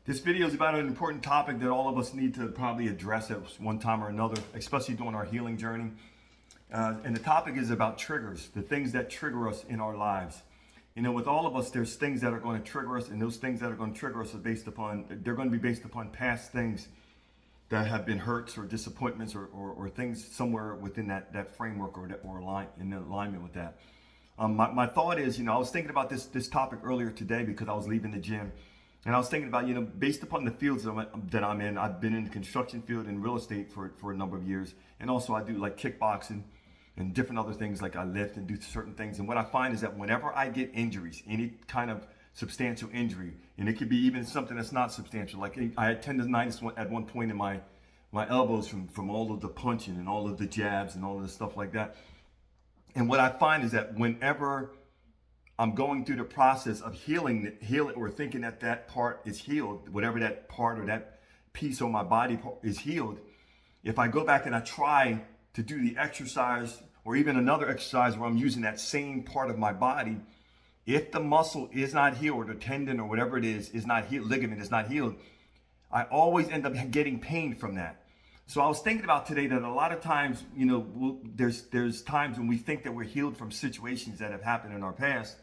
This video is about an important topic that all of us need to probably address at one time or another, especially during our healing journey. And the topic is about triggers, the things that trigger us in our lives. You know, with all of us, there's things that are going to trigger us, and those things that are going to trigger us are they're going to be based upon past things that have been hurts or disappointments or things somewhere within that framework or in alignment with that. My thought is, I was thinking about this topic earlier today because I was leaving the gym. And I was thinking about, based upon the fields that I'm in, I've been in the construction field and real estate for a number of years. And also I do like kickboxing and different other things, like I lift and do certain things. And what I find is that whenever I get injuries, any kind of substantial injury, and it could be even something that's not substantial, like I had tendonitis at one point in my elbows from all of the punching and all of the jabs and all of the stuff like that. And what I find is that whenever I'm going through the process of healing or thinking that part is healed, whatever that part or that piece of my body is healed, if I go back and I try to do the exercise or even another exercise where I'm using that same part of my body, if the muscle is not healed or tendon or whatever it is not healed, ligament is not healed, I always end up getting pain from that. So I was thinking about today that a lot of times, there's times when we think that we're healed from situations that have happened in our past.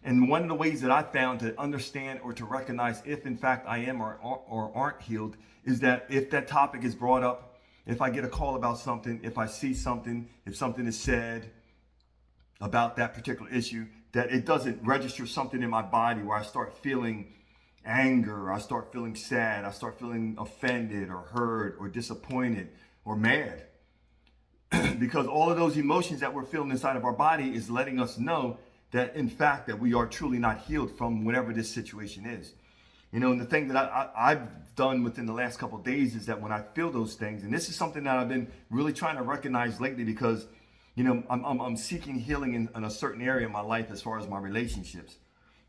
And one of the ways that I found to understand or to recognize if in fact I am or aren't healed is that if that topic is brought up, if I get a call about something, if I see something, if something is said about that particular issue, that it doesn't register something in my body where I start feeling anger, I start feeling sad, I start feeling offended or hurt or disappointed or mad. Because all of those emotions that we're feeling inside of our body is letting us know that in fact that we are truly not healed from whatever this situation is. And the thing that I've done within the last couple of days is that when I feel those things, and this is something that I've been really trying to recognize lately because, I'm seeking healing in a certain area of my life as far as my relationships.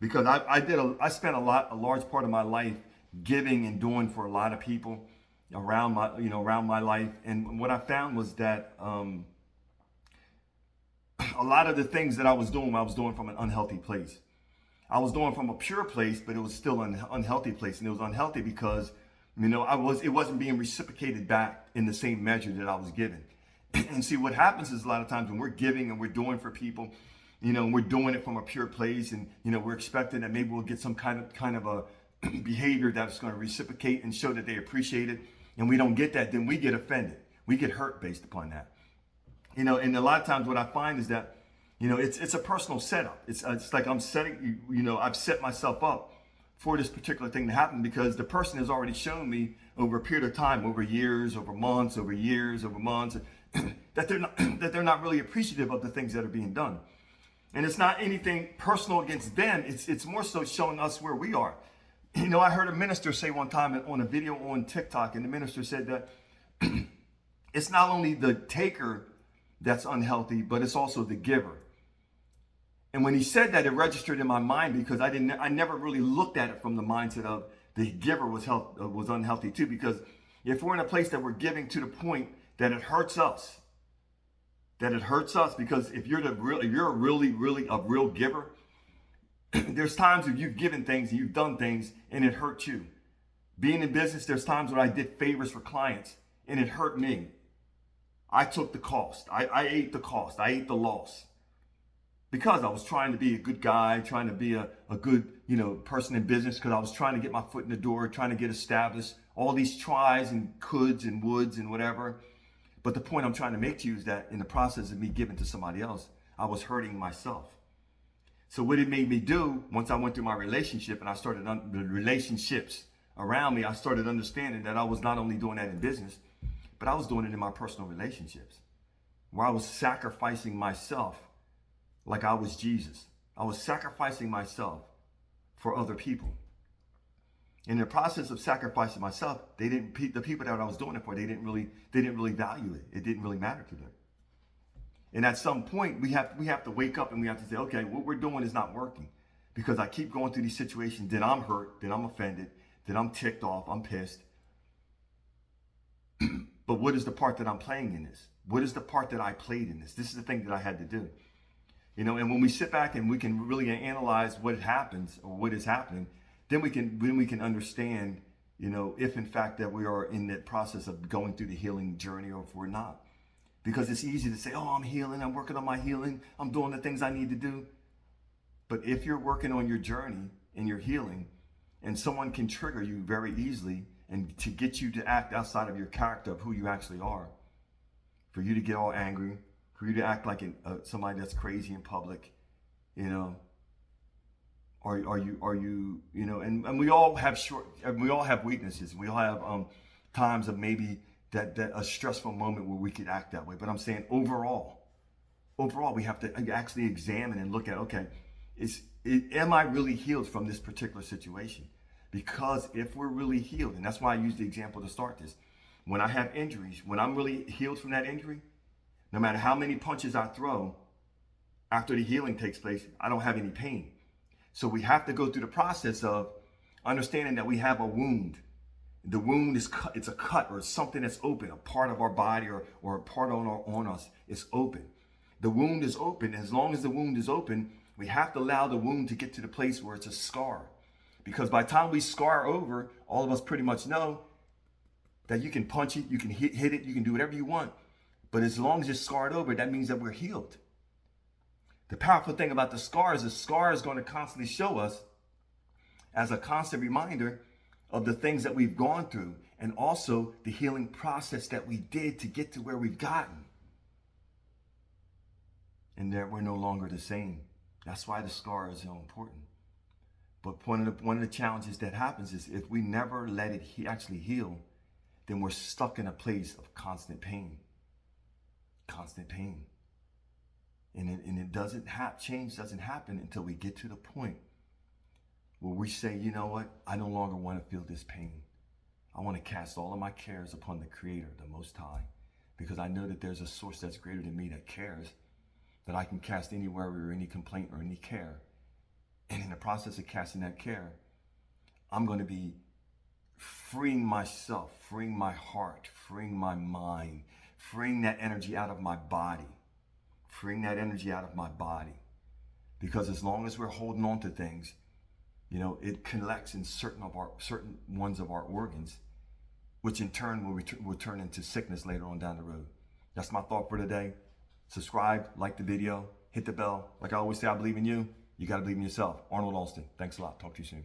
Because I spent a large part of my life giving and doing for a lot of people around my life. And what I found was that, a lot of the things that I was doing from an unhealthy place. I was doing from a pure place, but it was still an unhealthy place. And it was unhealthy because, it wasn't being reciprocated back in the same measure that I was giving. And see, what happens is a lot of times when we're giving and we're doing for people, and we're doing it from a pure place and, we're expecting that maybe we'll get some kind of a behavior that's going to reciprocate and show that they appreciate it. And we don't get that, then we get offended. We get hurt based upon that. And a lot of times what I find is that, it's a personal setup. It's like I'm setting, I've set myself up for this particular thing to happen because the person has already shown me over a period of time, over years, over months, that they're not really appreciative of the things that are being done. And it's not anything personal against them. It's more so showing us where we are. I heard a minister say one time on a video on TikTok, and the minister said that it's not only the taker that's unhealthy, but it's also the giver. And when he said that, it registered in my mind because I never really looked at it from the mindset of the giver was unhealthy too. Because if we're in a place that we're giving to the point that it hurts us, because if you're a real giver, there's times when you've given things and you've done things and it hurt you. Being in business, there's times when I did favors for clients and it hurt me. I took the cost. I ate the cost. I ate the loss. Because I was trying to be a good guy, trying to be a good, person in business, because I was trying to get my foot in the door, trying to get established, all these tries and coulds and woulds and whatever. But the point I'm trying to make to you is that in the process of me giving to somebody else, I was hurting myself. So what it made me do, once I went through my relationship and I started the relationships around me, I started understanding that I was not only doing that in business, but I was doing it in my personal relationships, where I was sacrificing myself like I was Jesus. I was sacrificing myself for other people. In the process of sacrificing myself, the people that I was doing it for, they didn't really value it. It didn't really matter to them. And at some point, we have to wake up and we have to say, okay, what we're doing is not working, because I keep going through these situations. Then I'm hurt. Then I'm offended. Then I'm ticked off. I'm pissed. But what is the part that I'm playing in this? What is the part that I played in this? This is the thing that I had to do. And when we sit back and we can really analyze what happens or what is happening, then we can understand, if in fact that we are in that process of going through the healing journey, or if we're not. Because it's easy to say, oh, I'm healing, I'm working on my healing, I'm doing the things I need to do. But if you're working on your journey and your healing, and someone can trigger you very easily and to get you to act outside of your character of who you actually are, for you to get all angry, for you to act like somebody that's crazy in public, are you, and we all have weaknesses. We all have times of maybe that a stressful moment where we could act that way. But I'm saying overall, we have to actually examine and look at, okay, am I really healed from this particular situation? Because if we're really healed, and that's why I use the example to start this, when I have injuries, when I'm really healed from that injury, no matter how many punches I throw, after the healing takes place, I don't have any pain. So we have to go through the process of understanding that we have a wound. The wound is cut, it's a cut or something that's open, a part of our body or a part on us is open. The wound is open. As long as the wound is open, we have to allow the wound to get to the place where it's a scar. Because by the time we scar over, all of us pretty much know that you can punch it, you can hit it, you can do whatever you want. But as long as it's scarred over, that means that we're healed. The powerful thing about the scar is going to constantly show us as a constant reminder of the things that we've gone through and also the healing process that we did to get to where we've gotten. And that we're no longer the same. That's why the scar is so important. But one of the challenges that happens is if we never let it actually heal, then we're stuck in a place of constant pain. Constant pain. And change doesn't happen until we get to the point where we say, you know what? I no longer want to feel this pain. I want to cast all of my cares upon the Creator, the Most High, because I know that there's a source that's greater than me that cares, that I can cast any worry or any complaint or any care. And in the process of casting that care, I'm going to be freeing myself, freeing my heart, freeing my mind, freeing that energy out of my body. Freeing that energy out of my body. Because as long as we're holding on to things, it collects in certain ones of our organs, which in turn will turn into sickness later on down the road. That's my thought for today. Subscribe, like the video, hit the bell. Like I always say, I believe in you. You got to believe in yourself. Arnold Alston. Thanks a lot. Talk to you soon.